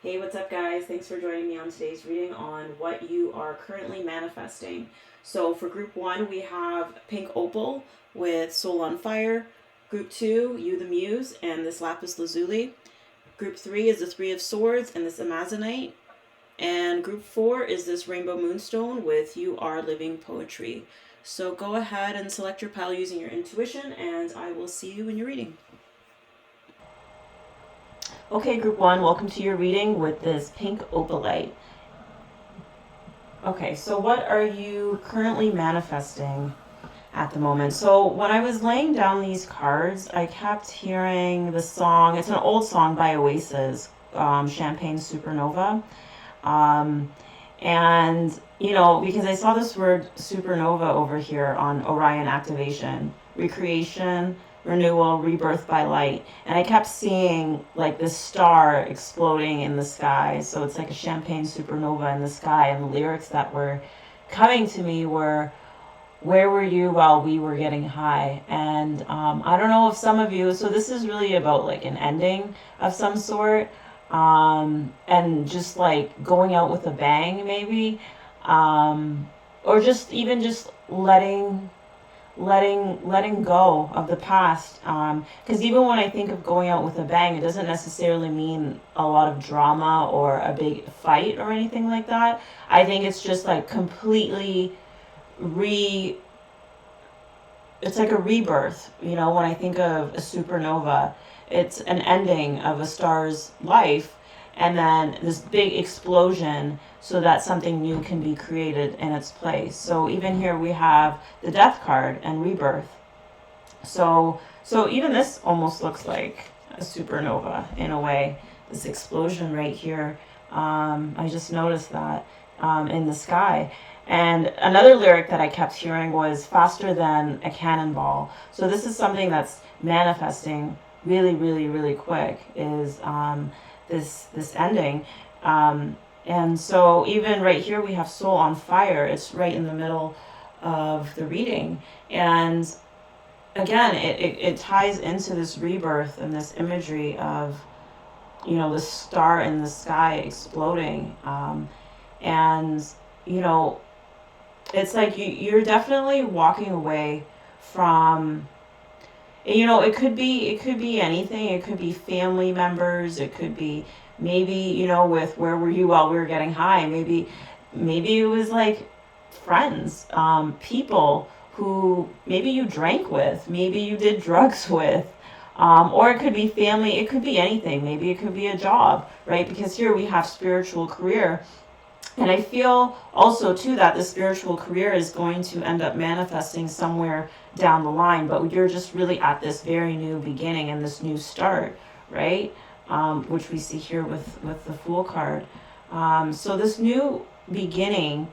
Hey, what's up, guys? Thanks for joining me on today's reading on what you are currently manifesting. So, for group one, we have Pink Opal with Soul on Fire. Group two, You the Muse, and this Lapis Lazuli. Group three is the Three of Swords and this Amazonite. And group four is this Rainbow Moonstone with You Are Living Poetry. So, go ahead and select your pile using your intuition, and I will see you in your reading. Okay, group one, welcome to your reading with this pink opalite. Okay, so what are you currently manifesting at the moment? So when I was laying down these cards, I kept hearing the song. It's an old song by Oasis, Champagne Supernova. And, because I saw this word supernova over here on Orion activation, recreation, renewal, rebirth by light. And I kept seeing like this star exploding in the sky. So it's like a champagne supernova in the sky. And the lyrics that were coming to me were, where were you while we were getting high? And I don't know if some of you, so this is really about like an ending of some sort. And just like going out with a bang maybe, or just even just letting go of the past, because even when I think of going out with a bang, it doesn't necessarily mean a lot of drama or a big fight or anything like that. I think it's just like completely it's like a rebirth. When I think of a supernova, it's an ending of a star's life and then this big explosion so that something new can be created in its place. So even here we have the death card and rebirth. So even this almost looks like a supernova in a way, this explosion right here. I just noticed that in the sky. And another lyric that I kept hearing was faster than a cannonball. So this is something that's manifesting really, really, really quick, is this ending. And so even right here we have Soul on Fire. It's right in the middle of the reading. And again, it ties into this rebirth and this imagery of, the star in the sky exploding. And, it's like you're definitely walking away from, it could be anything. It could be family members. It could be maybe, with where were you while we were getting high? Maybe it was like friends, people who maybe you drank with, maybe you did drugs with, or it could be family. It could be anything. Maybe it could be a job, right? Because here we have spiritual career. And I feel also, too, that the spiritual career is going to end up manifesting somewhere down the line, but you're just really at this very new beginning and this new start, right? Which we see here with the Fool card. So this new beginning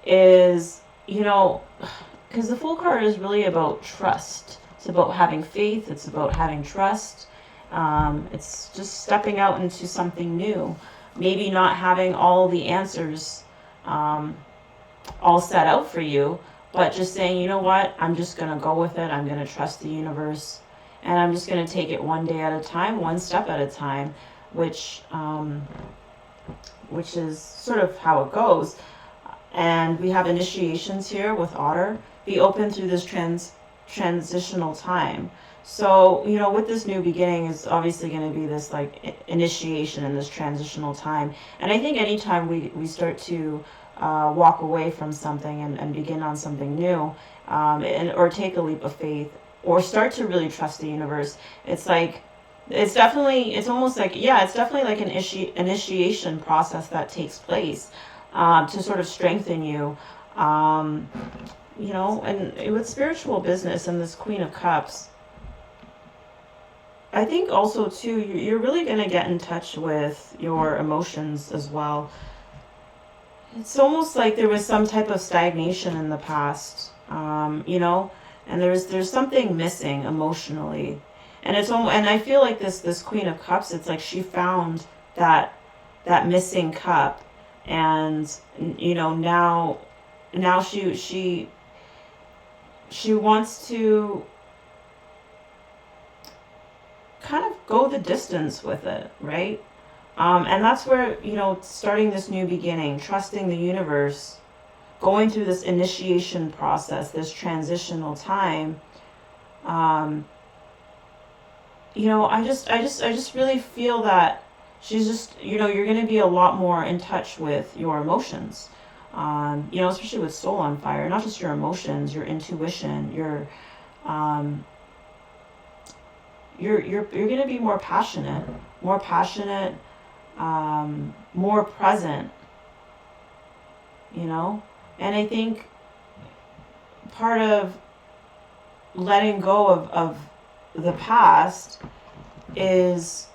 is, because the Fool card is really about trust. It's about having faith. It's about having trust. It's just stepping out into something new. Maybe not having all the answers all set out for you, but just saying, you know what, I'm just going to go with it. I'm going to trust the universe, and I'm just going to take it one day at a time, one step at a time, which is sort of how it goes. And we have initiations here with Otter. Be open through this transitional time. So, with this new beginning is obviously going to be this like initiation in this transitional time. And I think anytime we start to walk away from something and begin on something new, or take a leap of faith, or start to really trust the universe, it's almost like, it's definitely like an initiation process that takes place to sort of strengthen you. And with spiritual business and this Queen of Cups, I think also, too, you're really going to get in touch with your emotions as well. It's almost like there was some type of stagnation in the past, and there's something missing emotionally. And and I feel like this Queen of Cups, it's like she found that missing cup, and, now she wants to kind of go the distance with it, right? And that's where, starting this new beginning, trusting the universe, going through this initiation process, this transitional time. I just really feel that she's just, you're going to be a lot more in touch with your emotions. Especially with Soul on Fire, not just your emotions, your intuition, um, you're going to be more passionate, more present, you know? And I think part of letting go of the past is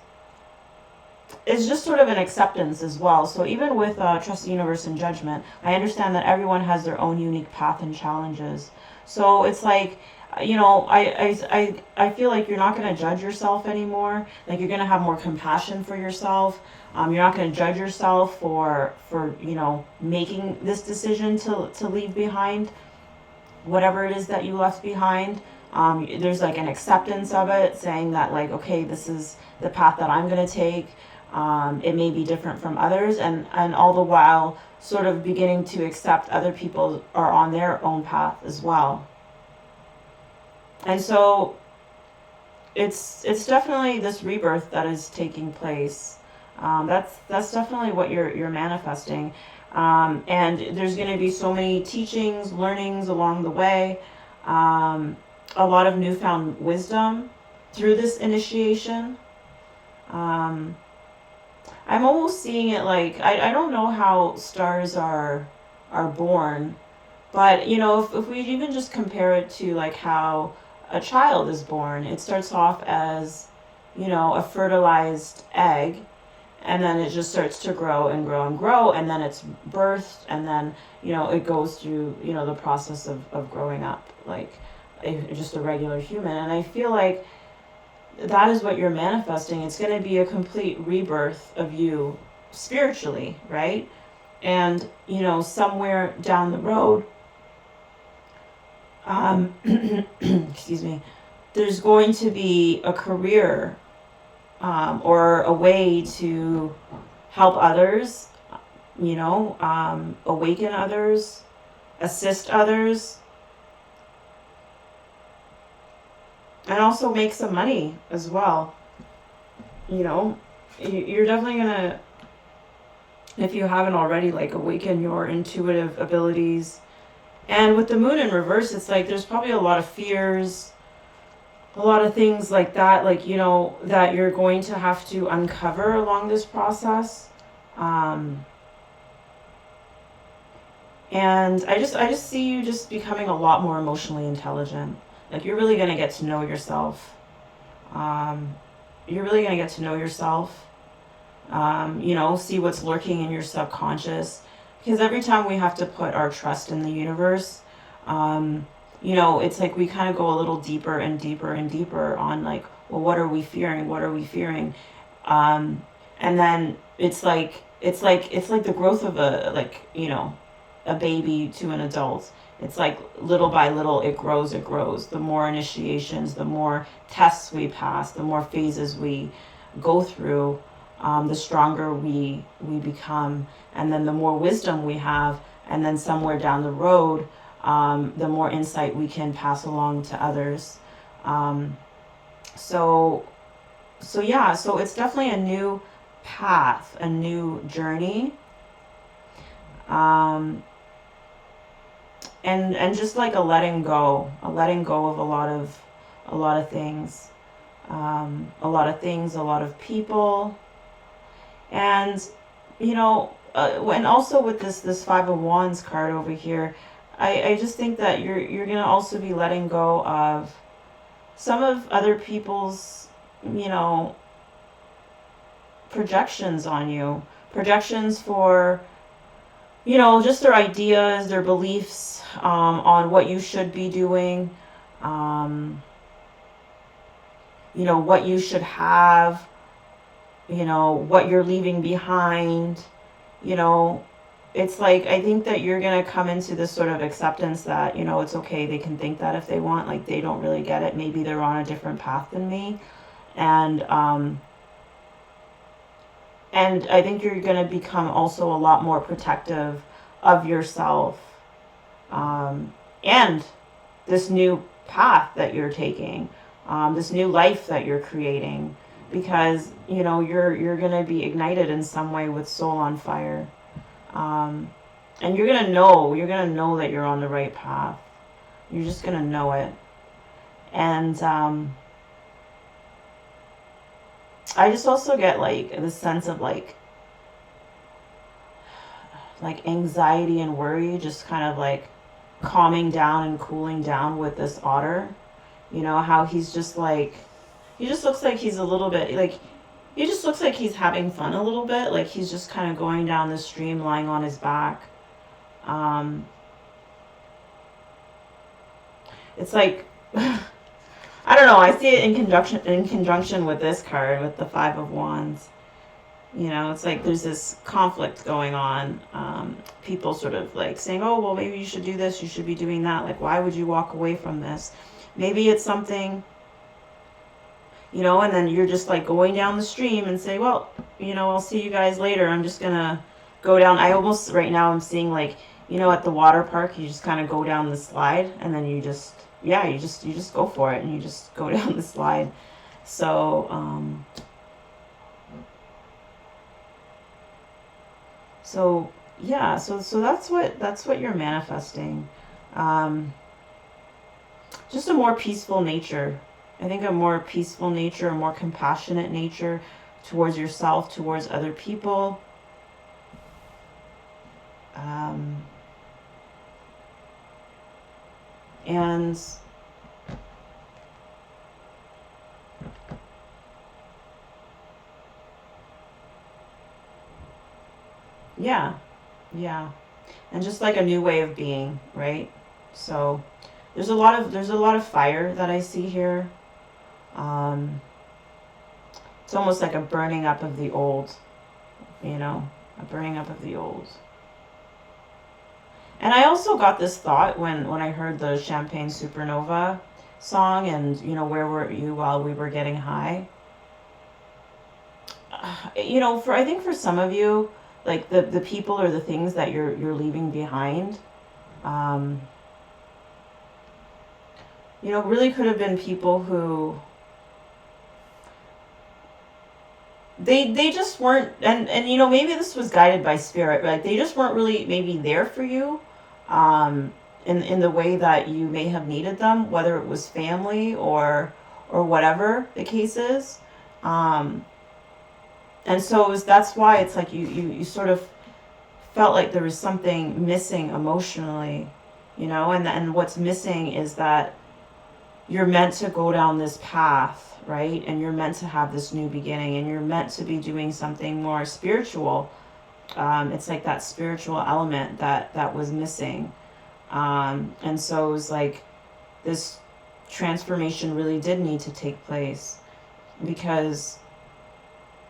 just sort of an acceptance as well. So even with Trust the Universe and Judgment, I understand that everyone has their own unique path and challenges. So it's like, I feel like you're not going to judge yourself anymore. Like, you're going to have more compassion for yourself. You're not going to judge yourself for making this decision to leave behind whatever it is that you left behind. There's like an acceptance of it, saying that, like, okay, this is the path that I'm going to take. It may be different from others, and all the while sort of beginning to accept other people are on their own path as well. And so it's definitely this rebirth that is taking place. That's definitely what you're manifesting. And there's going to be so many teachings, learnings along the way. A lot of newfound wisdom through this initiation. I'm almost seeing it like, I don't know how stars are born, but if we even just compare it to like how a child is born, it starts off as a fertilized egg, and then it just starts to grow and grow and grow, and then it's birthed, and then it goes through the process of growing up like just a regular human. And I feel like that is what you're manifesting. It's going to be a complete rebirth of you spiritually, right? And somewhere down the road, excuse me, there's going to be a career, or a way to help others, awaken others, assist others, and also make some money as well. You're definitely gonna, if you haven't already, like, awaken your intuitive abilities. And with the moon in reverse, it's like there's probably a lot of fears, a lot of things like that, like, that you're going to have to uncover along this process. And I just see you just becoming a lot more emotionally intelligent. Like, you're really going to get to know yourself. You're really going to get to know yourself. See what's lurking in your subconscious. Because every time we have to put our trust in the universe, it's like we kind of go a little deeper and deeper and deeper on, like, well, what are we fearing? What are we fearing? And then it's like the growth of a baby to an adult. It's like little by little it grows. The more initiations, the more tests we pass, the more phases we go through, the stronger we become, and then the more wisdom we have, and then somewhere down the road, the more insight we can pass along to others. So it's definitely a new path, a new journey. And just like a letting go of a lot of things, a lot of people. And and also with this Five of Wands card over here, I just think that you're gonna also be letting go of some of other people's projections on you, projections for just their ideas, their beliefs, on what you should be doing, what you should have, what you're leaving behind. It's like, I think that you're going to come into this sort of acceptance that, it's okay, they can think that if they want, like, they don't really get it. Maybe they're on a different path than me. And And I think you're going to become also a lot more protective of yourself, and this new path that you're taking, this new life that you're creating, because you're going to be ignited in some way with soul on fire, and you're going to know that you're on the right path. You're just going to know it. And I just also get like the sense of like anxiety and worry just kind of like calming down and cooling down with this otter. How he's just like, he just looks like he's a little bit like, he just looks like he's having fun a little bit, like he's just kind of going down the stream lying on his back. It's like I don't know, I see it in conjunction with this card, with the Five of Wands. It's like there's this conflict going on. People sort of like saying, oh, well, maybe you should do this, you should be doing that. Like, why would you walk away from this? Maybe it's something, and then you're just like going down the stream and say, well, I'll see you guys later. I'm just going to go down. I almost, right now, I'm seeing like, at the water park, you just kind of go down the slide and then you just go for it and you just go down the slide. So, So that's what you're manifesting. Just a more peaceful nature. I think a more peaceful nature, a more compassionate nature towards yourself, towards other people. And yeah, and just like a new way of being, right? So there's a lot of fire that I see here. It's almost like a burning up of the old, a burning up of the old. And I also got this thought when I heard the Champagne Supernova song and, where were you while we were getting high? I think for some of you, like the people or the things that you're leaving behind, really could have been people who they just weren't, and maybe this was guided by spirit, like they just weren't really maybe there for you, in the way that you may have needed them, whether it was family or whatever the case is. And so that's why it's like you sort of felt like there was something missing emotionally, and what's missing is that you're meant to go down this path, right? And you're meant to have this new beginning, and you're meant to be doing something more spiritual. It's like that spiritual element that was missing. And so it was like this transformation really did need to take place, because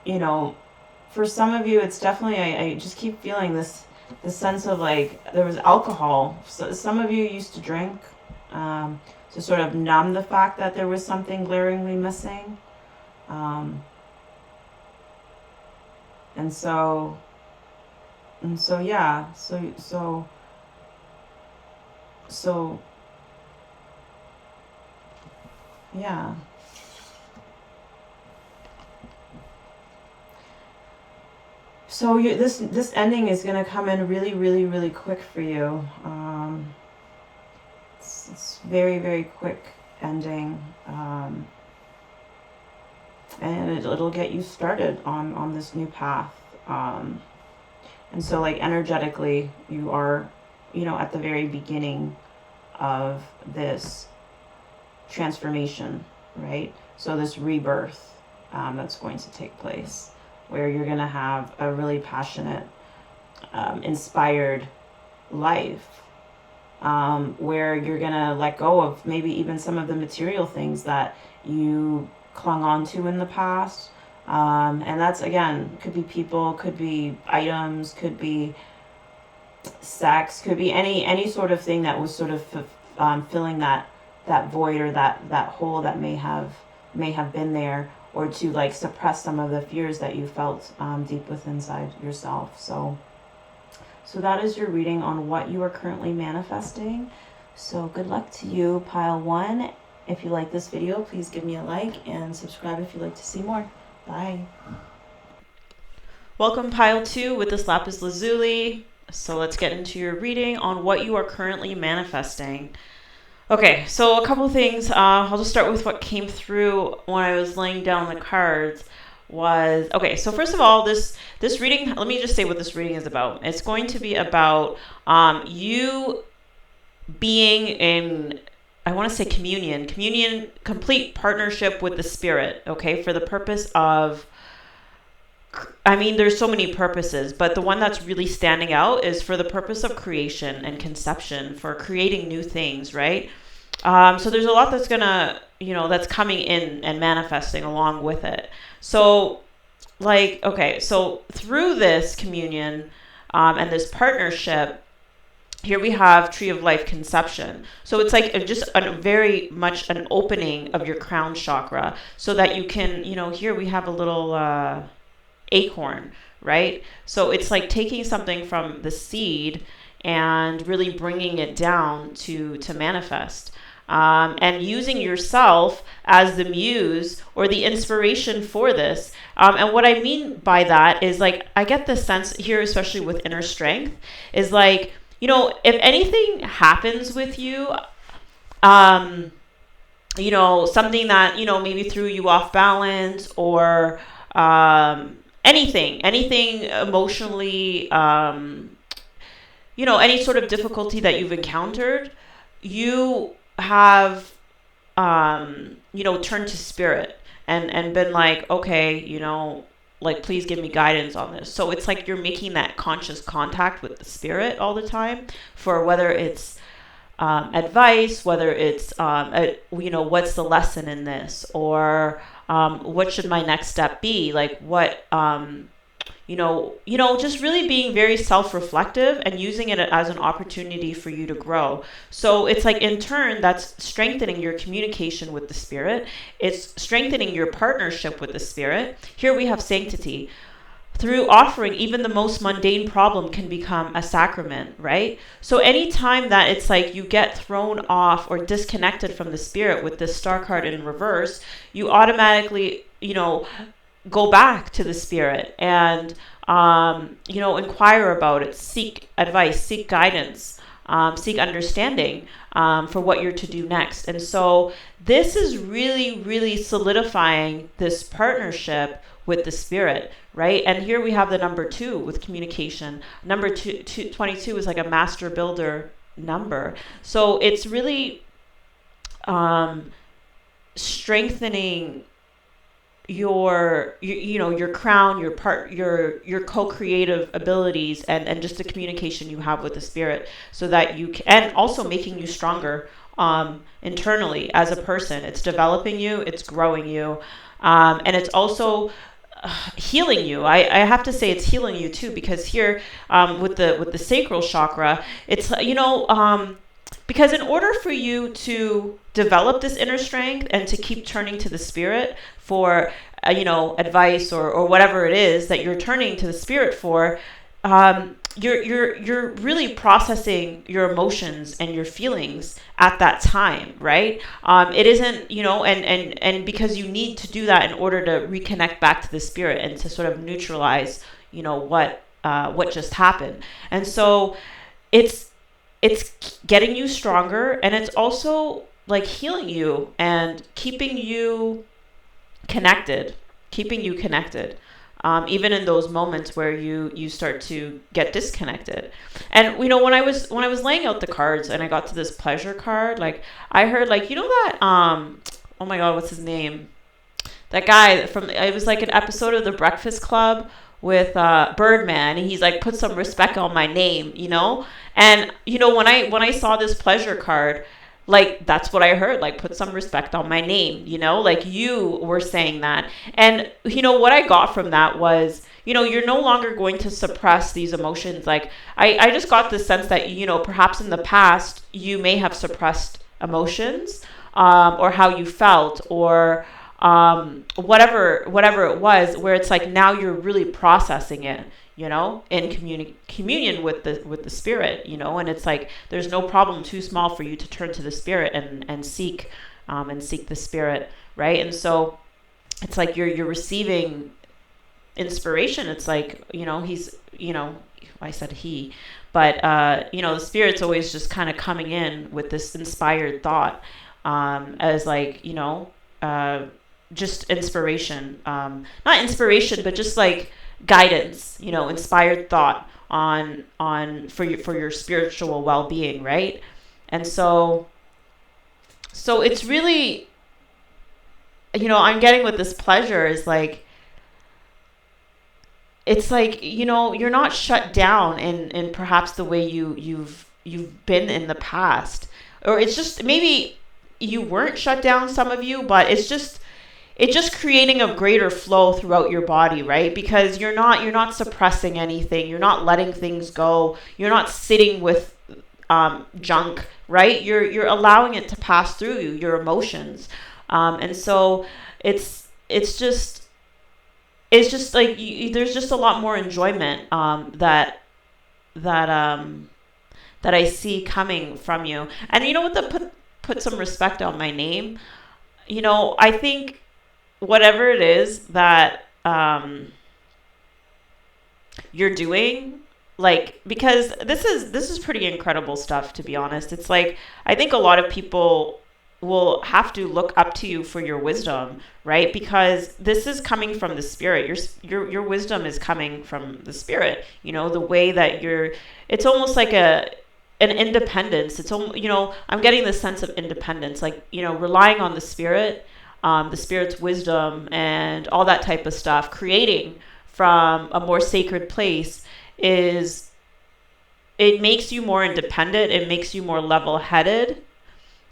for some of you, it's definitely, I just keep feeling this sense of like there was alcohol. So some of you used to drink to sort of numb the fact that there was something glaringly missing. And so yeah, so yeah. So this ending is going to come in really, really, really quick for you. It's very, very quick ending, and it'll get you started on this new path. And so, like, energetically, you are, at the very beginning of this transformation, right? So this rebirth that's going to take place, where you're going to have a really passionate, inspired life, where you're going to let go of maybe even some of the material things that you clung on to in the past. And that's, again, could be people, could be items, could be sex, could be any sort of thing that was sort of filling that void or that hole that may have been there, or to like suppress some of the fears that you felt deep within inside yourself. So that is your reading on what you are currently manifesting. So good luck to you, pile 1. If you like this video, please give me a like and subscribe if you'd like to see more. Bye. Welcome, pile 2, with this Lapis Lazuli. So let's get into your reading on what you are currently manifesting. Okay, so a couple things. I'll just start with what came through when I was laying down the cards. Was okay. So first of all, this reading. Let me just say what this reading is about. It's going to be about you being in, I want to say communion, complete partnership with the spirit. Okay, for the purpose of, I mean, there's so many purposes, but the one that's really standing out is for the purpose of creation and conception, for creating new things, right? So there's a lot that's gonna, that's coming in and manifesting along with it. So, like, okay, so through this communion and this partnership, here we have Tree of Life conception. So it's like just very much an opening of your crown chakra, so that you can, here we have a little acorn, right? So it's like taking something from the seed and really bringing it down to manifest. And using yourself as the muse or the inspiration for this. And what I mean by that is, like, I get the sense here, especially with inner strength, is like, if anything happens with you, something that, maybe threw you off balance, or anything emotionally, any sort of difficulty that you've encountered, you have turned to spirit and been like, okay, like, please give me guidance on this. So it's like you're making that conscious contact with the spirit all the time, for whether it's advice, whether it's what's the lesson in this, or what should my next step be, like what just really being very self-reflective and using it as an opportunity for you to grow. So it's like, in turn, that's strengthening your communication with the spirit. It's strengthening your partnership with the spirit. Here we have sanctity. Through offering, even the most mundane problem can become a sacrament, right? So anytime that it's like you get thrown off or disconnected from the spirit with this star card in reverse, you automatically, go back to the spirit and, inquire about it, seek advice, seek guidance, seek understanding for what you're to do next. And so this is really, really solidifying this partnership with the spirit, right? And here we have the number 2 with communication. Number 22 is like a master builder number. So it's really strengthening your crown, your co-creative abilities, and just the communication you have with the spirit, so that you can, and also making you stronger internally as a person. It's developing you, it's growing you, and it's also healing you. I have to say it's healing you too, because here with the sacral chakra, it's because in order for you to develop this inner strength and to keep turning to the spirit for advice or whatever it is that you're turning to the spirit for, you're really processing your emotions and your feelings at that time, right? It isn't, and because you need to do that in order to reconnect back to the spirit and to sort of neutralize, what just happened. And so it's getting you stronger, and it's also like healing you and keeping you connected, even in those moments where you start to get disconnected. And when I was laying out the cards and I got to this pleasure card, like I heard, like, that oh my god, what's his name? That guy from, it was like an episode of The Breakfast Club with Birdman, and he's like, put some respect on my name, And when I saw this pleasure card, like, that's what I heard, like, put some respect on my name, like you were saying that. And what I got from that was, you're no longer going to suppress these emotions. Like, I just got the sense that, perhaps in the past you may have suppressed emotions, or how you felt, or whatever it was, where it's like now you're really processing it, in communion with the spirit, and it's like there's no problem too small for you to turn to the spirit and seek the spirit, right? And so it's like you're receiving inspiration. It's like, he's, I said he, but the spirit's always just kind of coming in with this inspired thought, as like, just inspiration, not inspiration, but just like guidance, inspired thought for your spiritual well-being, right? And so it's really, I'm getting with this pleasure is like, it's like, you're not shut down in perhaps the way you've been in the past, or it's just maybe you weren't shut down, some of you, but it's just creating a greater flow throughout your body, right? Because you're not suppressing anything, you're not letting things go, you're not sitting with junk, right? You're allowing it to pass through you, your emotions, and so it's just like there's just a lot more enjoyment that I see coming from you. And you know what? Put some respect on my name. I think whatever it is that you're doing, like, because this is pretty incredible stuff, to be honest. It's like I think a lot of people will have to look up to you for your wisdom, right? Because this is coming from the spirit. Your wisdom is coming from the spirit. The way that it's almost like an independence. It's almost, I'm getting this sense of independence, like, relying on the spirit's wisdom and all that type of stuff, creating from a more sacred place it makes you more independent. It makes you more level-headed.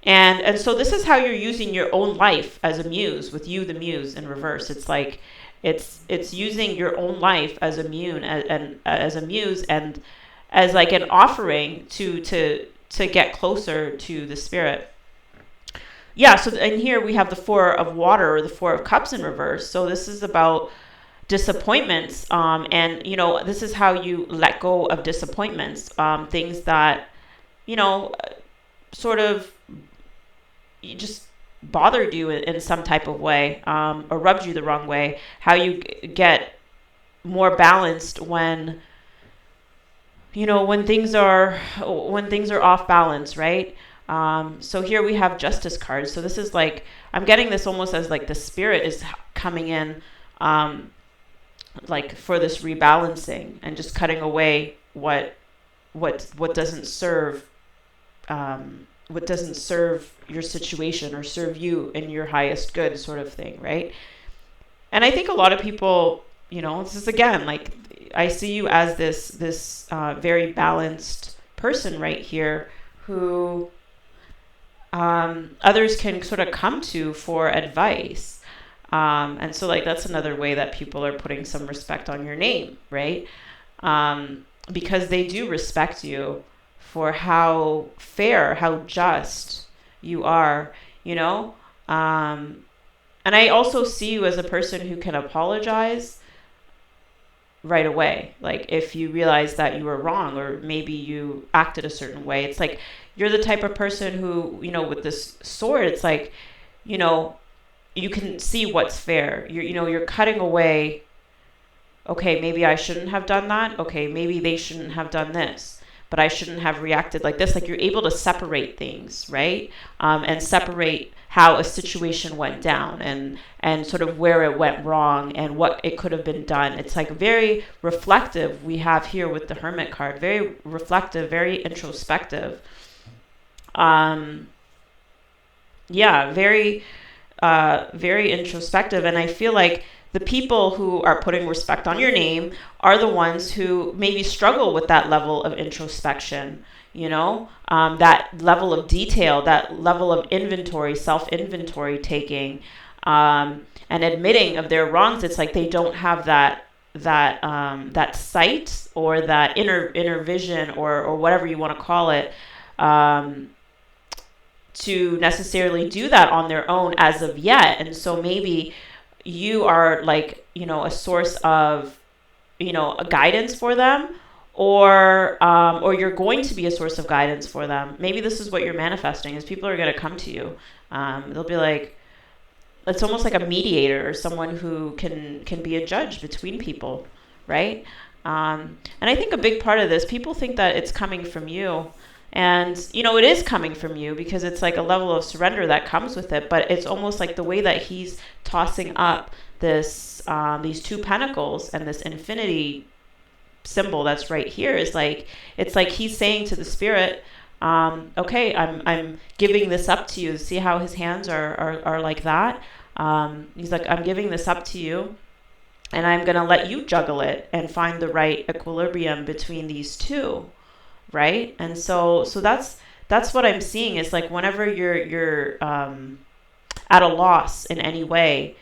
And so this is how you're using your own life as a muse, with you, the muse, in reverse. It's like it's using your own life as a muse and as like an offering to get closer to the spirit. Yeah. So and here we have the Four of Water, or the Four of Cups in reverse. So this is about disappointments, and this is how you let go of disappointments, things that sort of just bothered you in some type of way, or rubbed you the wrong way. How you get more balanced when when things are off balance, right? So here we have Justice cards. So this is like, I'm getting this almost as like the spirit is coming in, like for this rebalancing and just cutting away what doesn't serve your situation or serve you in your highest good, sort of thing, right? And I think a lot of people, this is again, like, I see you as this very balanced person right here, who others can sort of come to for advice. And so, like, that's another way that people are putting some respect on your name, right? Because they do respect you for how fair, how just you are, and I also see you as a person who can apologize right away. Like, if you realize that you were wrong, or maybe you acted a certain way, it's like you're the type of person who, with this sword, it's like, you can see what's fair. You're cutting away. Okay, maybe I shouldn't have done that. Okay, maybe they shouldn't have done this, but I shouldn't have reacted like this. Like, you're able to separate things, right? And separate how a situation went down, and sort of where it went wrong and what it could have been done. It's like very reflective. We have here with the Hermit card, very reflective, very introspective. Yeah, very introspective. And I feel like the people who are putting respect on your name are the ones who maybe struggle with that level of introspection, that level of detail, that level of inventory, self-inventory taking, and admitting of their wrongs. It's like they don't have that sight, or that inner vision, or whatever you want to call it, to necessarily do that on their own as of yet. And so maybe you are like, a source of, a guidance for them, or you're going to be a source of guidance for them. Maybe this is what you're manifesting, is people are going to come to you. They'll be like, it's almost like a mediator, or someone who can be a judge between people, right? And I think a big part of this, people think that it's coming from you. And, it is coming from you, because it's like a level of surrender that comes with it. But it's almost like the way that he's tossing up this, these two pentacles and this infinity symbol that's right here is like, it's like he's saying to the spirit, okay, I'm giving this up to you. See how his hands are like that? He's like, I'm giving this up to you, and I'm going to let you juggle it and find the right equilibrium between these two. Right? And so that's what I'm seeing, is like whenever you're at a loss in any way,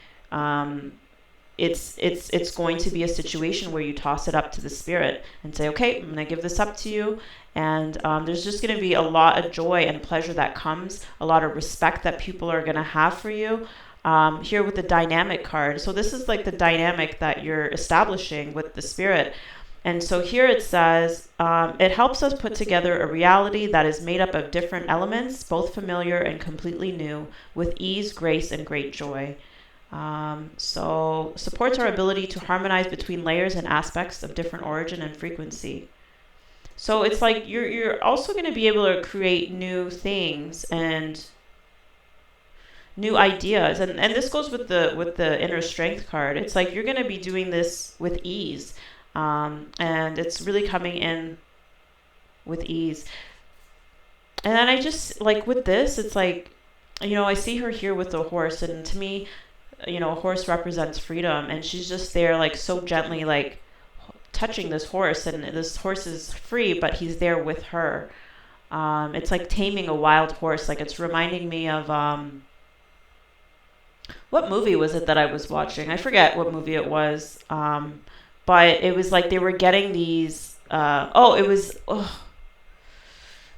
it's going to be a situation where you toss it up to the spirit and say, okay, I'm going to give this up to you. And there's just going to be a lot of joy and pleasure that comes, a lot of respect that people are going to have for you. Here with the dynamic card. So this is like the dynamic that you're establishing with the spirit. And so here it says, it helps us put together a reality that is made up of different elements, both familiar and completely new, with ease, grace, and great joy. So supports our ability to harmonize between layers and aspects of different origin and frequency. So it's like you're also going to be able to create new things and new ideas. And this goes with the inner strength card. It's like you're going to be doing this with ease. And it's really coming in with ease. And then I just, like, with this, it's like, I see her here with the horse, and to me, a horse represents freedom, and she's just there, like, so gently, like, touching this horse, and this horse is free, but he's there with her. It's like taming a wild horse. Like, it's reminding me of, what movie was it that I was watching? I forget what movie it was. But it was like they were getting these, it was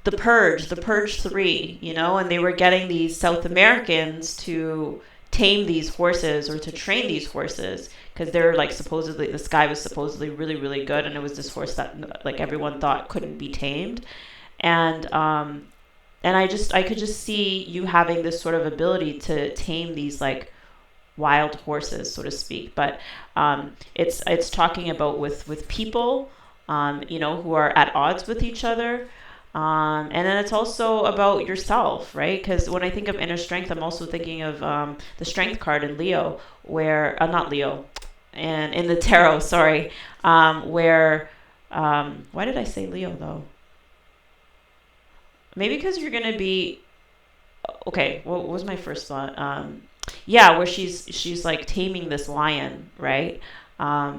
The Purge 3, and they were getting these South Americans to tame these horses, or to train these horses, because they're like, supposedly, this guy was supposedly really, really good, and it was this horse that like everyone thought couldn't be tamed. And I could just see you having this sort of ability to tame these like wild horses, so to speak. But it's talking about with people, who are at odds with each other. And then it's also about yourself, right? Because when I think of inner strength, I'm also thinking of the strength card in Leo, where, not Leo, and in the tarot, sorry, where, why did I say Leo though? Maybe because you're going to be, okay, what was my first thought? Where she's like taming this lion, right?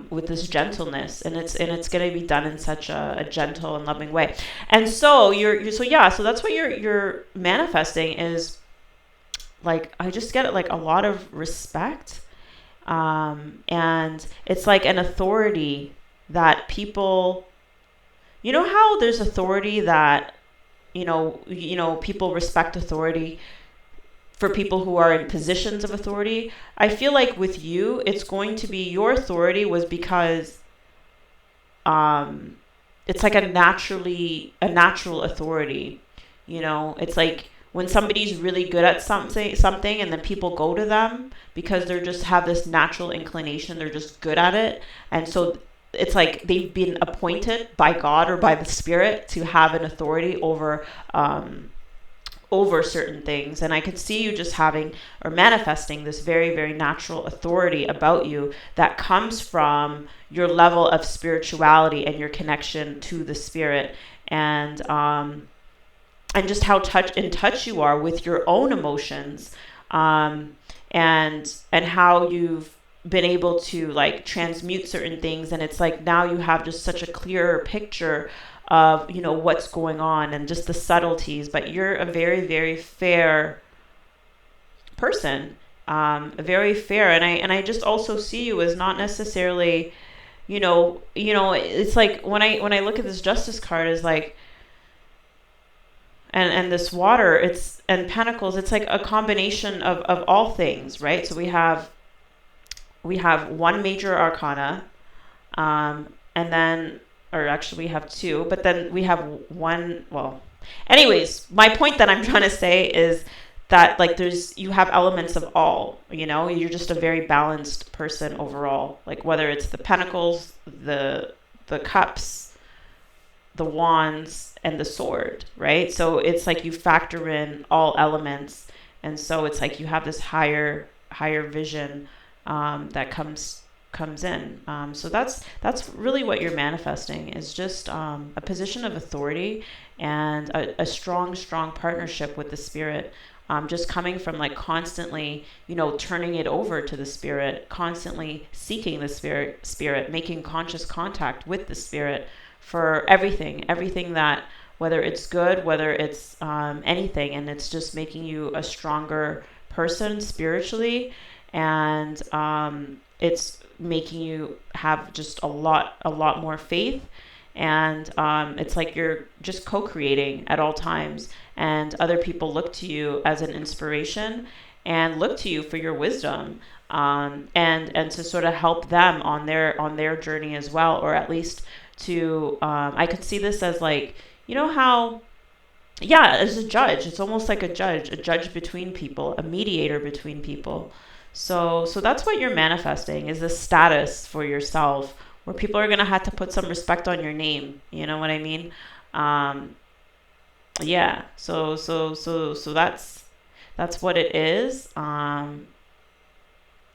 With this gentleness, and it's going to be done in such a gentle and loving way. And so so that's what you're manifesting, is like, I just get it, like a lot of respect, and it's like an authority that people, how there's authority that people respect authority for people who are in positions of authority. I feel like with you, it's going to be, your authority was because it's like a natural authority. It's like when somebody's really good at something, and then people go to them because they're just have this natural inclination, they're just good at it. And so it's like they've been appointed by God or by the Spirit to have an authority over certain things. And I could see you just having or manifesting this very, very natural authority about you that comes from your level of spirituality and your connection to the Spirit, and just how in touch you are with your own emotions, and how you've been able to like transmute certain things. And it's like now you have just such a clearer picture of what's going on and just the subtleties. But you're a very, very fair person, very fair. And I just also see you as not necessarily, it's like when I look at this Justice card, is like, and this water, and pentacles, it's like a combination of all things, right? So we have one major arcana, and then, or actually we have two, but then we have one, well, anyways, my point that I'm trying to say is that, like, you have elements of all, you're just a very balanced person overall, like whether it's the pentacles, the cups, the wands, and the sword, right? So it's like you factor in all elements, and so it's like you have this higher vision, that comes in. So that's really what you're manifesting, is just a position of authority and a strong partnership with the spirit. Just coming from, like, constantly, turning it over to the spirit, constantly seeking the spirit, making conscious contact with the spirit for everything that, whether it's good, whether it's anything, and it's just making you a stronger person spiritually, and it's making you have just a lot more faith, and it's like you're just co-creating at all times, and other people look to you as an inspiration and look to you for your wisdom, and to sort of help them on their journey as well, or at least to I could see this as, like, how, yeah, as a judge. It's almost like a judge between people, a mediator between people. So that's what you're manifesting, is a status for yourself where people are gonna have to put some respect on your name. You know what I mean? Yeah. So that's what it is.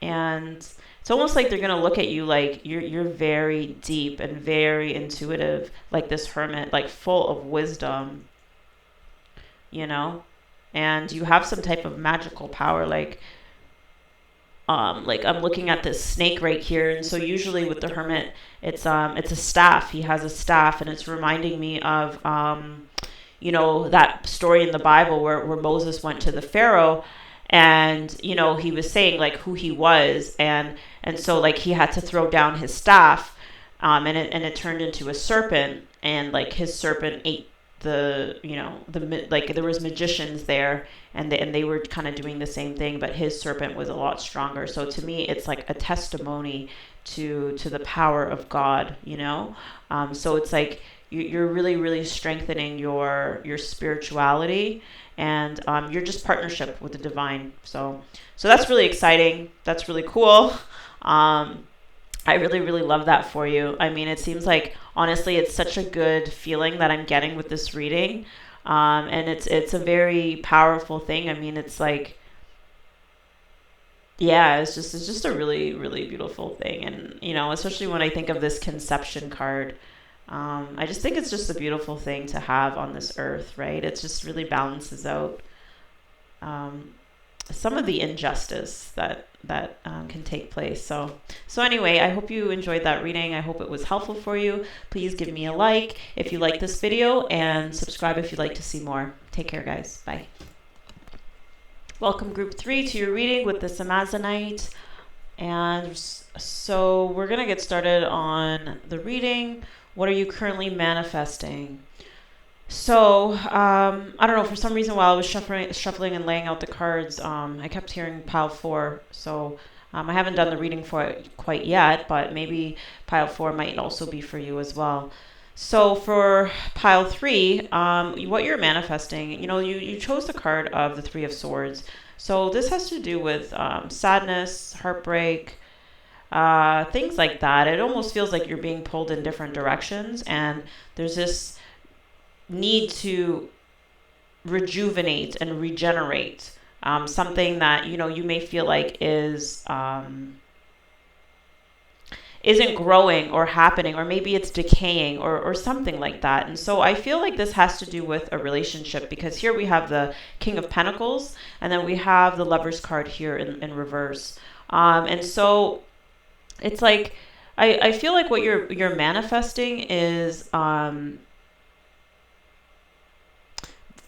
And it's almost like they're gonna look at you like you're very deep and very intuitive, like this hermit, like full of wisdom, you know, and you have some type of magical power, like I'm looking at this snake right here, and so usually with the hermit, it's a staff. He has a staff, and it's reminding me of that story in the Bible where Moses went to the Pharaoh, and he was saying, like, who he was, and so, like, he had to throw down his staff, and it turned into a serpent, and, like, his serpent ate like, there was magicians there, and they were kind of doing the same thing, but his serpent was a lot stronger. So to me, it's like a testimony to the power of God, so it's like you're really, really strengthening your spirituality, and you're just partnership with the divine. So that's really exciting. That's really cool. I really, really love that for you. I mean, it seems like, honestly, it's such a good feeling that I'm getting with this reading. And it's a very powerful thing. I mean, it's like, yeah, it's just a really, really beautiful thing. And, especially when I think of this conception card, I just think it's just a beautiful thing to have on this earth, right? It just really balances out some of the injustice that can take place. So anyway, I hope you enjoyed that reading. I hope it was helpful for you. Please give me a like if you like this video, and subscribe if you'd like to see more. Take care, guys. Bye. Welcome, group 3, to your reading with this Amazonite. And so we're going to get started on the reading. What are you currently manifesting? So, I don't know, for some reason while I was shuffling and laying out the cards, I kept hearing pile 4. So, I haven't done the reading for it quite yet, but maybe pile 4 might also be for you as well. So for pile 3, what you're manifesting, you chose the card of the 3 of Swords. So this has to do with sadness, heartbreak, things like that. It almost feels like you're being pulled in different directions, and there's this need to rejuvenate and regenerate something that you may feel like isn't growing or happening, or maybe it's decaying or something like that. And so I feel like this has to do with a relationship, because here we have the King of Pentacles, and then we have the Lover's card here in reverse. And so it's like I feel like what you're manifesting is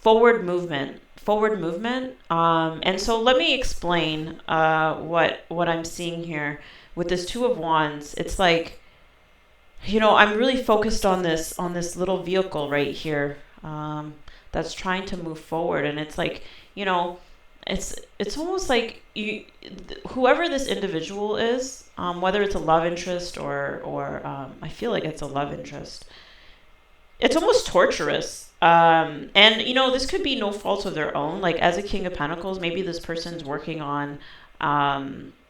forward movement. And so let me explain what I'm seeing here with this 2 of Wands. It's like, I'm really focused on this little vehicle right here. that's trying to move forward. And it's like, you know, it's almost like whoever this individual is, whether it's a love interest or I feel like it's a love interest, it's almost torturous. And this could be no fault of their own. Like as a King of Pentacles, maybe this person's working on,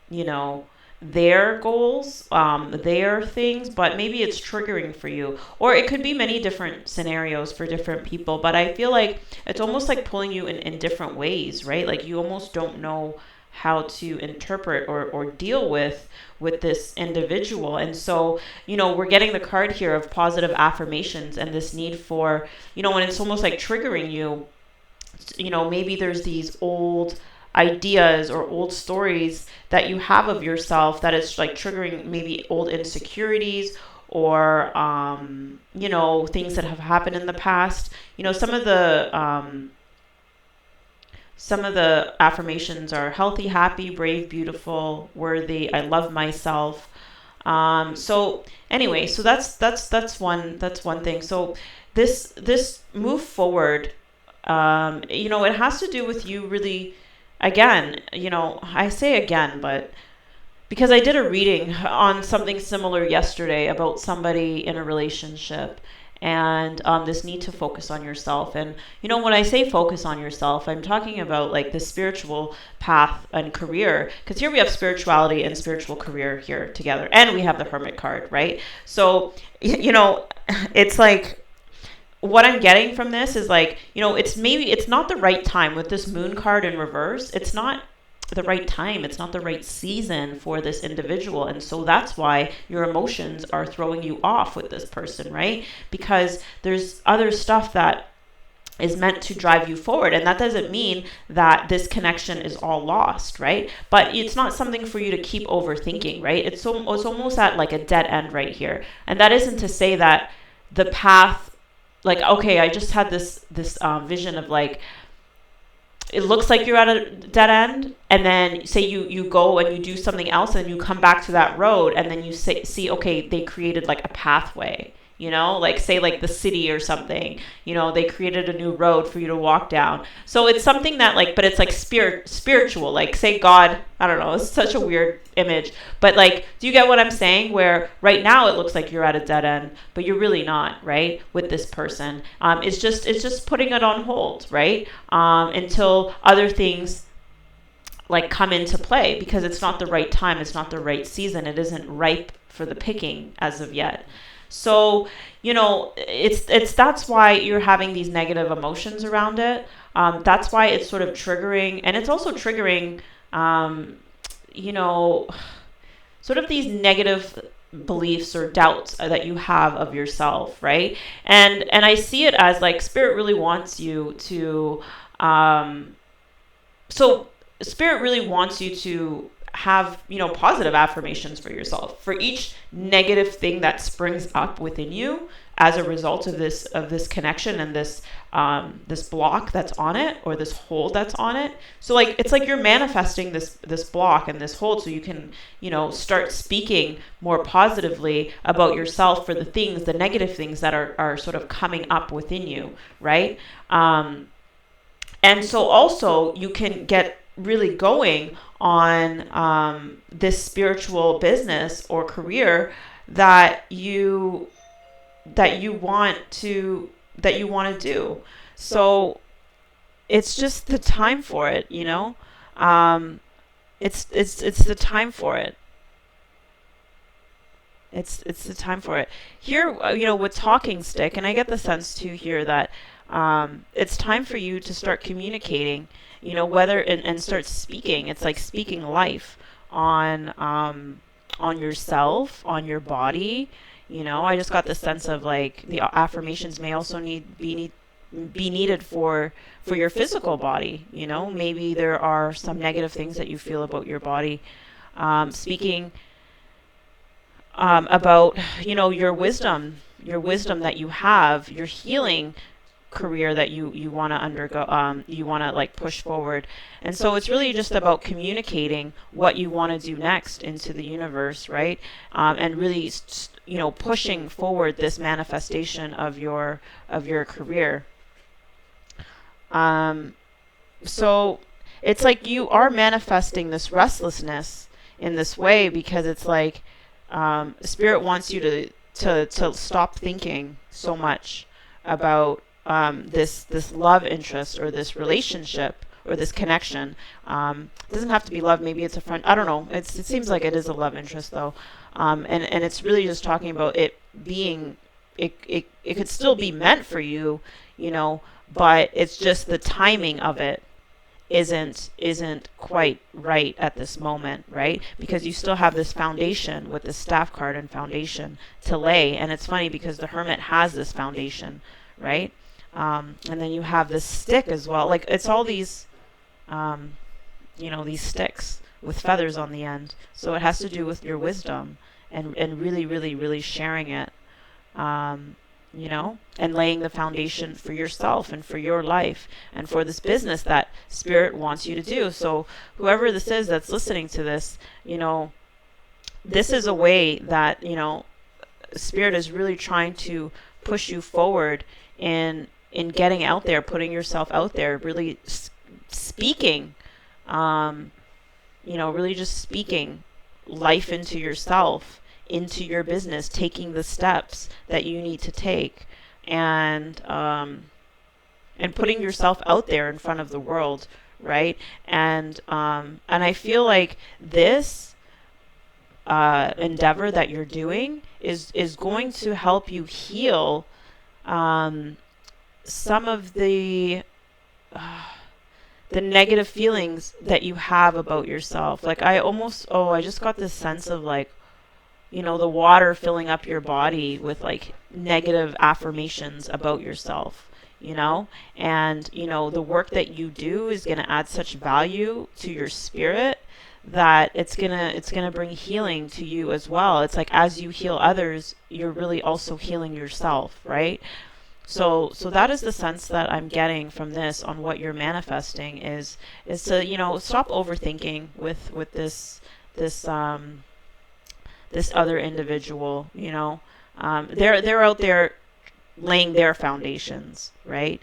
you know, their goals, their things, but maybe it's triggering for you. Or it could be many different scenarios for different people. But I feel like it's almost like pulling you in different ways, right? Like you almost don't know how to interpret or deal with this individual. And so, we're getting the card here of positive affirmations and this need for, when it's almost like triggering you, maybe there's these old ideas or old stories that you have of yourself that is like triggering maybe old insecurities or things that have happened in the past. Some of the affirmations are healthy, happy, brave, beautiful, worthy, I love myself. So anyway, so that's one thing. So this move forward, it has to do with you really. Again, I say again, but because I did a reading on something similar yesterday about somebody in a relationship and this need to focus on yourself. And, when I say focus on yourself, I'm talking about like the spiritual path and career, because here we have spirituality and spiritual career here together. And we have the Hermit card, right? So, it's like, what I'm getting from this is like, it's not the right time with this Moon card in reverse. It's not the right time. It's not the right season for this individual. And so that's why your emotions are throwing you off with this person, right? Because there's other stuff that is meant to drive you forward. And that doesn't mean that this connection is all lost, right? But it's not something for you to keep overthinking, right? It's almost at like a dead end right here. And that isn't to say that the path, like, okay, I just had this vision of like, it looks like you're at a dead end, and then say you go and you do something else, and you come back to that road, and then you see, okay, they created like a pathway, like say like the city or something, they created a new road for you to walk down. So it's something that like, but it's like spiritual, like say God, I don't know, it's such a weird image, but like, do you get what I'm saying? Where right now it looks like you're at a dead end, but you're really not, right? With this person, it's just putting it on hold, right? Until other things like come into play, because it's not the right time, it's not the right season, it isn't ripe for the picking as of yet. So, that's why you're having these negative emotions around it. That's why it's sort of triggering, and it's also triggering, sort of these negative beliefs or doubts that you have of yourself, right? And I see it as like Spirit really wants you to, so Spirit really wants you to have, positive affirmations for yourself for each negative thing that springs up within you as a result of this connection and this block that's on it, or this hold that's on it. So like, it's like you're manifesting this block and this hold so you can, start speaking more positively about yourself for the negative things that are sort of coming up within you, right? And so also you can get really going on this spiritual business or career that you want to do. So it's just the time for it, it's the time for it. It's the time for it. Here, with talking stick, and I get the sense too here that it's time for you to start communicating, whether and start speaking. It's like speaking life on yourself, on your body. I just got the sense of like the affirmations may also be needed for your physical body. Maybe there are some negative things that you feel about your body. Speaking about your wisdom that you have, your healing career that you want to undergo, you want to like push forward. And so it's really just about communicating what you want to do next into the universe, right? And really pushing forward this manifestation of your career. Um, so it's like you are manifesting this restlessness in this way, because it's like spirit wants you to stop thinking so much about this love interest or this relationship or this connection. It doesn't have to be love. Maybe it's a friend. I don't know. It seems like it is a love interest though, and it's really just talking about it being. It could still be meant for you, but it's just the timing of it isn't quite right at this moment, right? Because you still have this foundation with the staff card and foundation to lay. And it's funny because the hermit has this foundation, right? And then you have this stick as well. Like it's all these, these sticks with feathers on the end. So it has to do with your wisdom and really, really, really sharing it. And laying the foundation for yourself and for your life and for this business that spirit wants you to do. So whoever this is that's listening to this, this is a way that, spirit is really trying to push you forward in getting out there, putting yourself out there, really speaking, really just speaking life into yourself, into your business, taking the steps that you need to take, and putting yourself out there in front of the world, right? And I feel like this endeavor that you're doing is going to help you heal some of the negative feelings that you have about yourself. Like I just got this sense of like, the water filling up your body with like negative affirmations about yourself, and, the work that you do is going to add such value to your spirit that it's going to bring healing to you as well. It's like, as you heal others, you're really also healing yourself, right? So that is the sense that I'm getting from this on what you're manifesting is to, stop overthinking with this other individual, they're out there laying their foundations, right?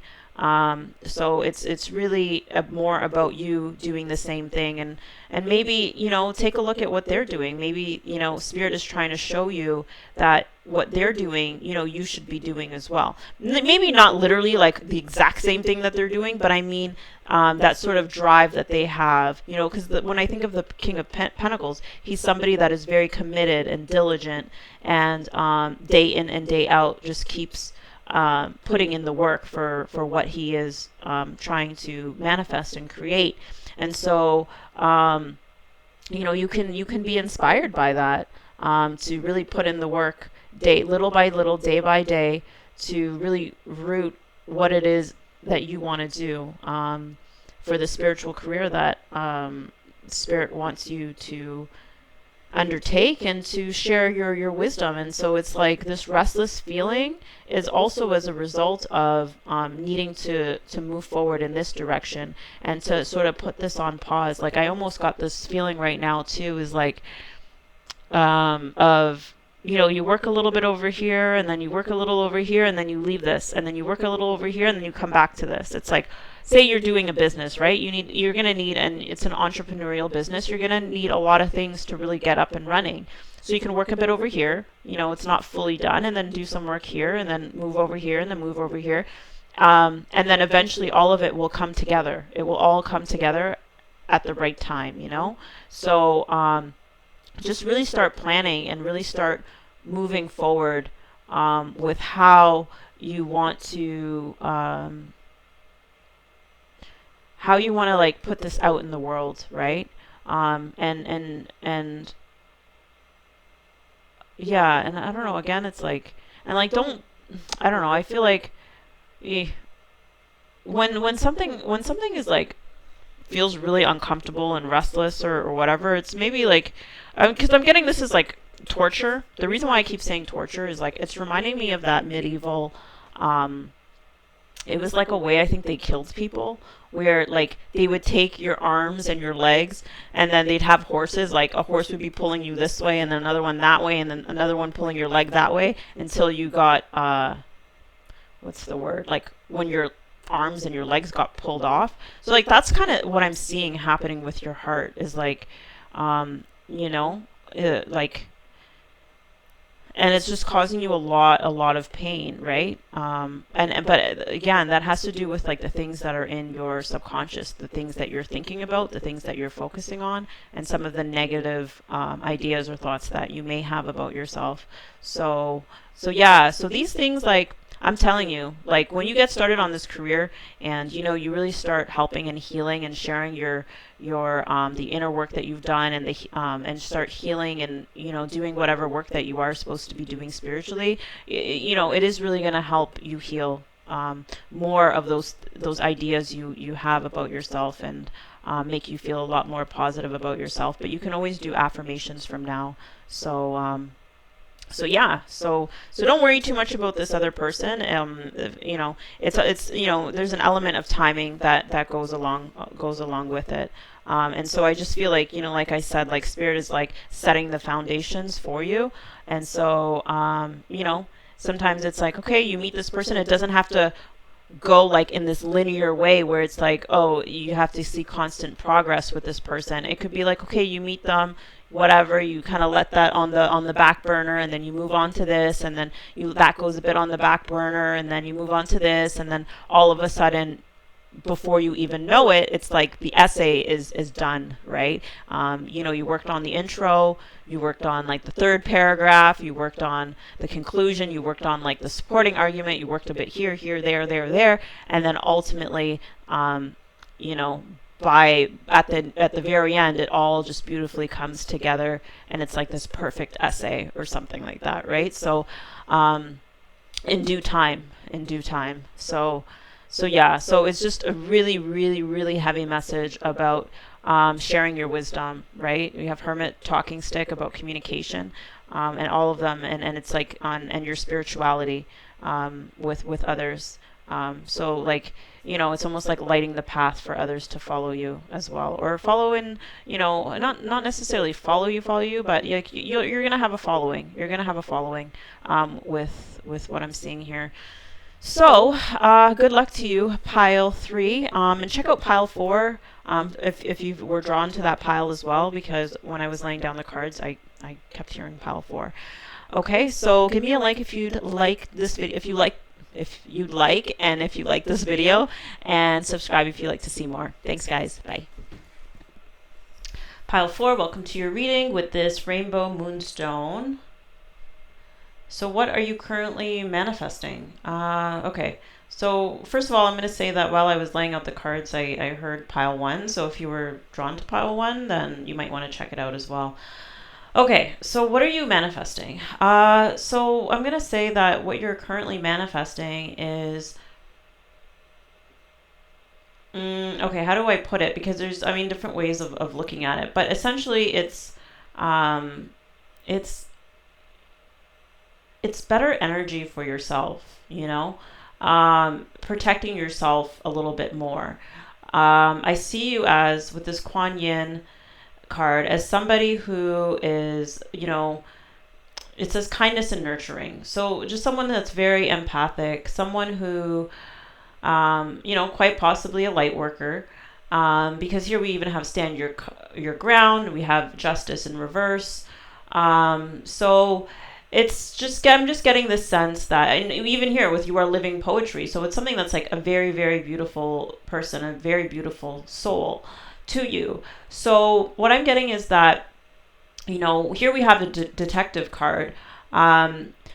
So it's really more about you doing the same thing, and maybe, take a look at what they're doing. Maybe, spirit is trying to show you that what they're doing, you should be doing as well. Maybe not literally like the exact same thing that they're doing, but I mean, that sort of drive that they have, because when I think of the King of Pentacles, he's somebody that is very committed and diligent, and day in and day out just keeps putting in the work for what he is trying to manifest and create. And so, you can be inspired by that, to really put in the work little by little, day by day, to really root what it is that you want to do for the spiritual career that Spirit wants you to undertake and to share your wisdom. And so it's like this restless feeling is also as a result of needing to move forward in this direction and to sort of put this on pause. Like I almost got this feeling right now too, is like of you work a little bit over here, and then you work a little over here, and then you leave this, and then you work a little over here, and then you come back to this. It's like, say you're doing a business, right? You're going to need, and it's an entrepreneurial business, you're going to need a lot of things to really get up and running. So you can work a bit over here, it's not fully done, and then do some work here, and then move over here, and then move over here. And then eventually all of it will come together. It will all come together at the right time, So just really start planning and really start moving forward with how you want to like put this out in the world, right? And yeah, and I don't know, again, it's like, and like, I don't know, I feel like when something is like feels really uncomfortable and restless or whatever, it's maybe like, because I'm getting this is like torture. The reason why I keep saying torture is like, it's reminding me of that medieval, it was like a way I think they killed people, where like they would take your arms and your legs, and then they'd have horses, like a horse would be pulling you this way, and then another one that way, and then another one pulling your leg that way, until you got what's the word, like when your arms and your legs got pulled off. So like that's kind of what I'm seeing happening with your heart is like, you know, like, and it's just causing you a lot of pain, right? But again, that has to do with like the things that are in your subconscious, the things that you're thinking about, the things that you're focusing on, and some of the negative ideas or thoughts that you may have about yourself. So yeah, so these things, like, I'm telling you, like when you get started on this career and you really start helping and healing and sharing your the inner work that you've done, and the and start healing and doing whatever work that you are supposed to be doing spiritually, it is really going to help you heal more of those ideas you have about yourself, and make you feel a lot more positive about yourself. But you can always do affirmations from now. So yeah, so don't worry too much about this other person. It's there's an element of timing that goes along with it. And so I just feel like, like I said, like spirit is like setting the foundations for you. And so sometimes it's like, okay, you meet this person. It doesn't have to go like in this linear way where it's like, oh, you have to see constant progress with this person. It could be like, okay, you meet them, whatever, you kind of let that on the back burner, and then you move on to this, and then that goes a bit on the back burner, and then you move on to this, and then all of a sudden, before you even know it, it's like the essay is done, right? You worked on the intro, you worked on like the third paragraph, you worked on the conclusion, you worked on like the supporting argument, you worked a bit here, there, and then ultimately, by at the very end, it all just beautifully comes together, and it's like this perfect essay or something like that, right? So, in due time. So yeah, so it's just a really, really, really heavy message about sharing your wisdom, right? We have Hermit Talking Stick about communication, and all of them, and it's like and your spirituality with others. So like, it's almost like lighting the path for others to follow you as well, or follow in, not necessarily follow you, but you're gonna have a following. You're gonna have a following with what I'm seeing here. So, good luck to you, pile 3, and check out pile 4 if you were drawn to that pile as well, because when I was laying down the cards, I kept hearing pile 4. Okay, so give me a like if you'd like this video, if you'd like this video, and subscribe if you'd like to see more. Thanks, guys. Bye. Pile 4, welcome to your reading with this Rainbow Moonstone. So what are you currently manifesting? Okay, so first of all, I'm going to say that while I was laying out the cards, I heard pile 1. So if you were drawn to pile 1, then you might want to check it out as well. Okay, so what are you manifesting? So I'm going to say that what you're currently manifesting is... okay, how do I put it? Because there's, different ways of looking at it. But essentially, it's better energy for yourself, protecting yourself a little bit more. I see you as, with this Kuan Yin card, as somebody who is, it says kindness and nurturing. So just someone that's very empathic, someone who, quite possibly a light worker. Because here we even have stand your ground. We have justice in reverse. So it's just, I'm just getting this sense that, and even here with you are living poetry, so it's something that's like a very, very beautiful person, a very beautiful soul to you. So what I'm getting is that, here we have a detective card,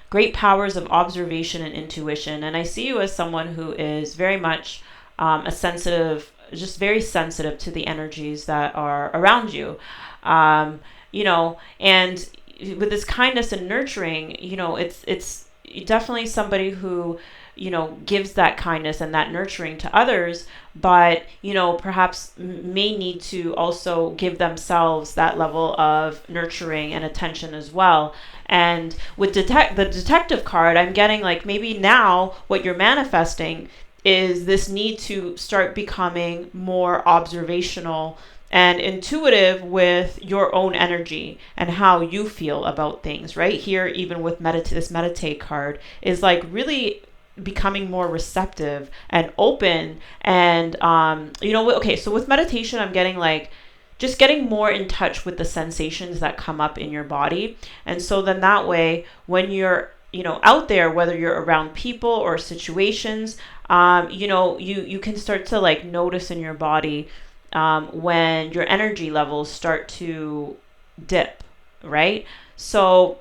great powers of observation and intuition, and I see you as someone who is very much a sensitive, just very sensitive to the energies that are around you, and with this kindness and nurturing, it's definitely somebody who, gives that kindness and that nurturing to others, but, perhaps may need to also give themselves that level of nurturing and attention as well. And with the detective card, I'm getting like maybe now what you're manifesting is this need to start becoming more observational and intuitive with your own energy and how you feel about things, right? Here, even with this meditate card, is like really becoming more receptive and open. And okay, so with meditation, I'm getting like just getting more in touch with the sensations that come up in your body. And so then that way, when you're out there, whether you're around people or situations, you can start to like notice in your body when your energy levels start to dip, right? So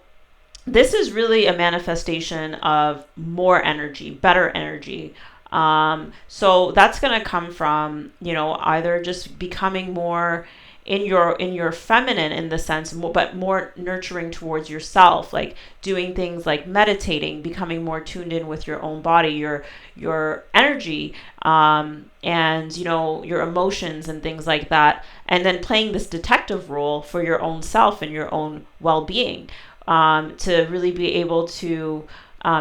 this is really a manifestation of more energy, better energy. So that's going to come from, either just becoming more in your feminine in the sense, but more nurturing towards yourself, like doing things like meditating, becoming more tuned in with your own body, your energy, and your emotions and things like that, and then playing this detective role for your own self and your own well-being, to really be able to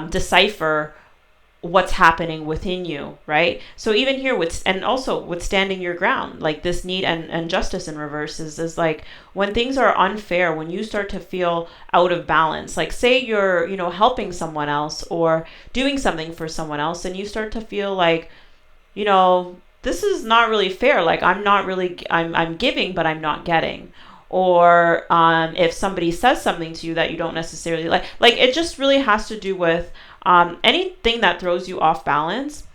decipher what's happening within you, right? So even here and also withstanding your ground, like this need and justice in reverse is like when things are unfair, when you start to feel out of balance, like say you're, helping someone else or doing something for someone else, and you start to feel like, this is not really fair. Like I'm giving, but I'm not getting. Or if somebody says something to you that you don't necessarily like it just really has to do with anything that throws you off balance.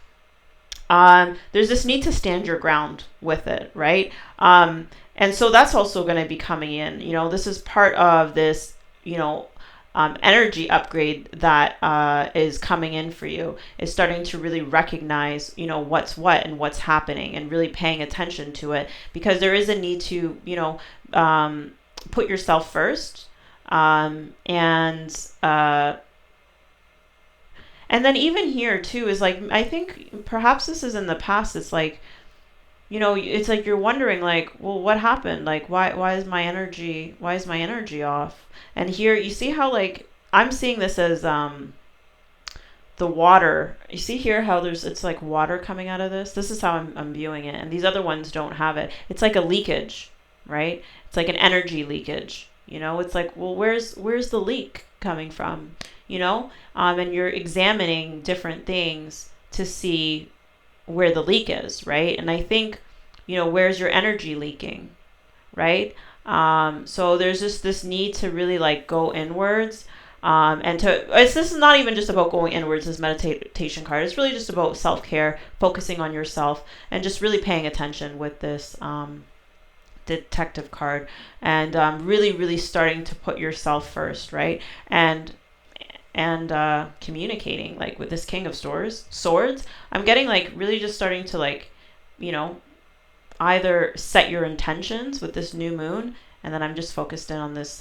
There's this need to stand your ground with it, right? And so that's also going to be coming in. This is part of this, energy upgrade that is coming in for you, is starting to really recognize, what's what and what's happening, and really paying attention to it, because there is a need to, put yourself first, and then even here too is like, I think perhaps this is in the past. It's like, it's like you're wondering like, well, what happened? Like, why is my energy off? And here you see how like, I'm seeing this as, the water. You see here how it's like water coming out of this. This is how I'm viewing it. And these other ones don't have it. It's like a leakage, right? It's like an energy leakage. It's like, well, where's the leak coming from? And you're examining different things to see where the leak is, right? And I think, where's your energy leaking, right? So there's just this need to really like go inwards, and this is not even just about going inwards, this meditation card. It's really just about self-care, focusing on yourself, and just really paying attention with this detective card, and really, really starting to put yourself first, right? And communicating like with this King of Swords, I'm getting like really just starting to like, either set your intentions with this new moon, and then I'm just focused in on this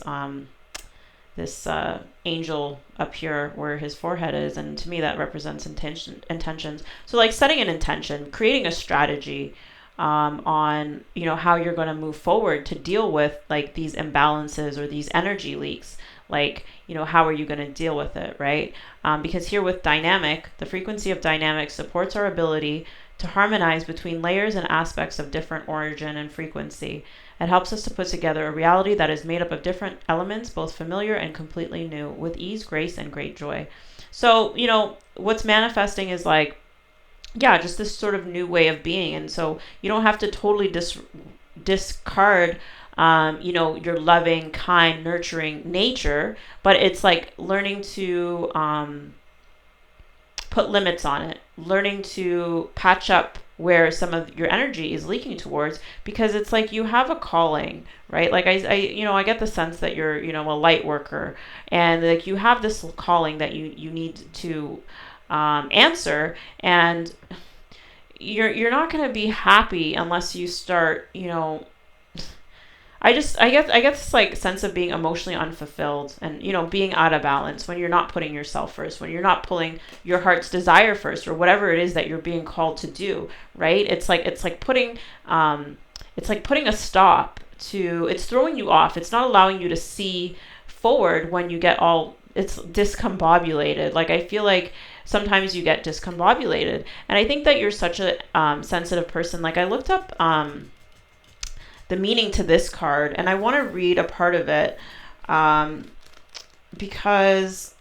angel up here where his forehead is, and to me that represents intentions. So like setting an intention, creating a strategy on how you're going to move forward to deal with like these imbalances or these energy leaks. Like, how are you going to deal with it, right? Because here with dynamic, the frequency of dynamic supports our ability to harmonize between layers and aspects of different origin and frequency. It helps us to put together a reality that is made up of different elements, both familiar and completely new, with ease, grace, and great joy. So, what's manifesting is like, yeah, just this sort of new way of being. And so you don't have to totally discard your loving, kind, nurturing nature, but it's like learning to put limits on it, learning to patch up where some of your energy is leaking towards, because it's like you have a calling, right? Like I get the sense that you're, a light worker, and like you have this calling that you need to answer, and you're not going to be happy unless you start, I get this like sense of being emotionally unfulfilled, and being out of balance when you're not putting yourself first, when you're not pulling your heart's desire first, or whatever it is that you're being called to do, right? It's like putting a stop to, it's throwing you off. It's not allowing you to see forward when you get it's discombobulated. Like I feel like sometimes you get discombobulated, and I think that you're such a sensitive person. Like I looked up the meaning to this card, and I want to read a part of it, because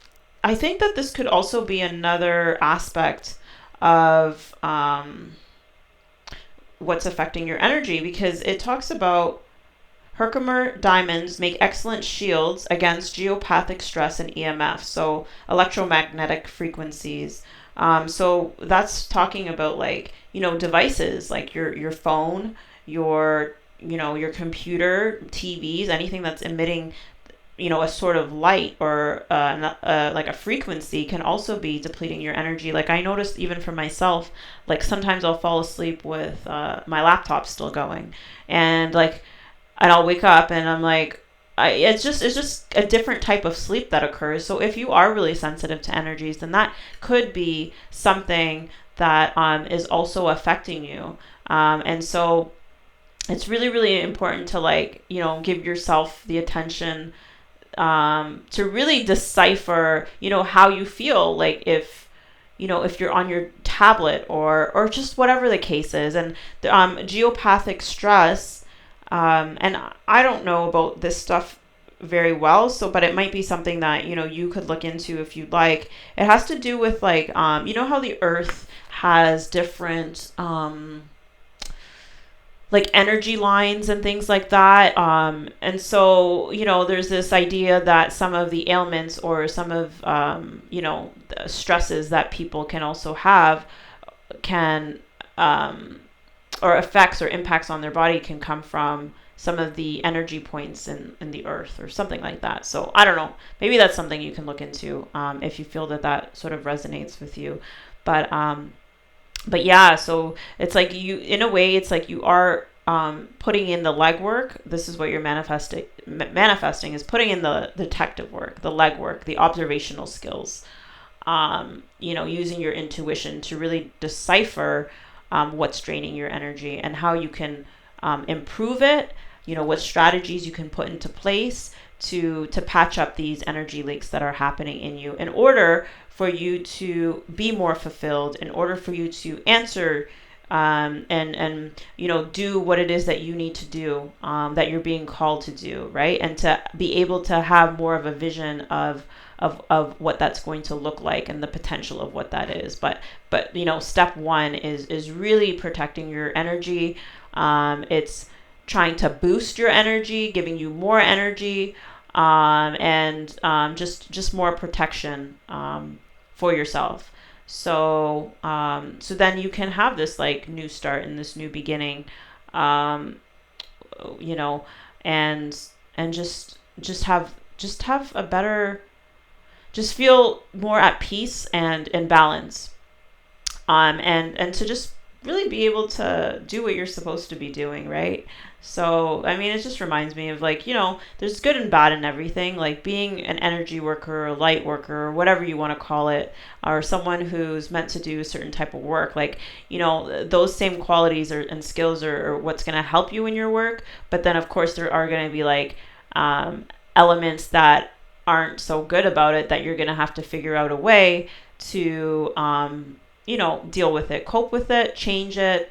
I think that this could also be another aspect of what's affecting your energy, because it talks about Herkimer diamonds make excellent shields against geopathic stress and EMF, so electromagnetic frequencies. So that's talking about, like, devices like your phone, your computer, TVs, anything that's emitting a sort of light or like a frequency can also be depleting your energy. Like, I noticed even for myself, like sometimes I'll fall asleep with my laptop still going, and I'll wake up and I'm like, it's just a different type of sleep that occurs. So if you are really sensitive to energies, then that could be something that is also affecting you. And so it's really, really important to give yourself the attention to really decipher, how you feel, like if you're on your tablet or just whatever the case is. And geopathic stress, and I don't know about this stuff very well, but it might be something that, you could look into if you'd like. It has to do with how the earth has different, like energy lines and things like that. And so, there's this idea that some of the ailments or some of, the stresses that people can also have can, or effects or impacts on their body can come from some of the energy points in the earth or something like that. So I don't know. Maybe that's something you can look into if you feel that sort of resonates with you. But yeah, so it's like in a way, it's like you are putting in the legwork. This is what you're manifesting is putting in the detective work, the legwork, the observational skills, using your intuition to really decipher what's draining your energy and how you can improve it, what strategies you can put into place to patch up these energy leaks that are happening in you in order for you to be more fulfilled, in order for you to answer and do what it is that you need to do, that you're being called to do, right? And to be able to have more of a vision of what that's going to look like and the potential of what that is. But step one is really protecting your energy. It's trying to boost your energy, giving you more energy, and just more protection for yourself. So then you can have this new start and this new beginning, and just have a better, just feel more at peace and in balance, and to just really be able to do what you're supposed to be doing, right? So, I mean, it just reminds me of there's good and bad in everything, like being an energy worker or light worker or whatever you want to call it, or someone who's meant to do a certain type of work. Those same qualities and skills are what's going to help you in your work. But then, of course, there are going to be elements that aren't so good about it that you're going to have to figure out a way to, deal with it, cope with it, change it,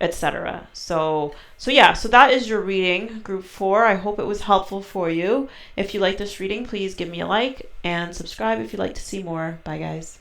etc. So that is your reading, group 4. I hope it was helpful for you. If you like this reading, please give me a like and subscribe if you'd like to see more. Bye, guys.